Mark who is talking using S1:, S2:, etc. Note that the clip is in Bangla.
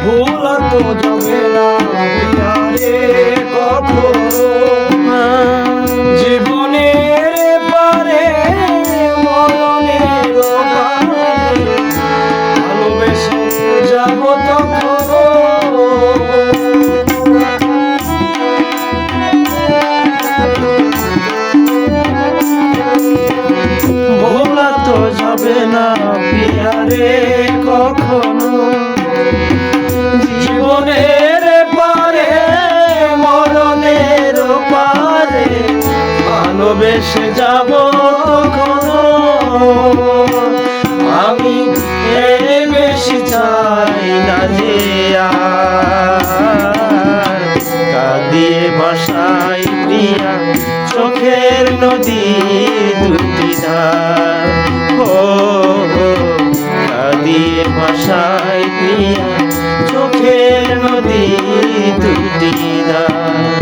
S1: ভোলা তো যাবে না প্রিয়ারে কখনো, জীবনের পারে মরণের পারে ভালোবেসে যাব তখন। ভোলা তো যাবে না প্রিয়ারে কখনো, জীবনের পারে মরণের পারে ভালোবেসে যাব কখনো। আমি বেশি চাই না যে আর কাঁদিয়ে ভাষাই প্রিয়া চোখের নদী দুটি ধার, ও কাঁদিয়ে ভাষাই প্রিয়া চোখের নদী দুটি ধার।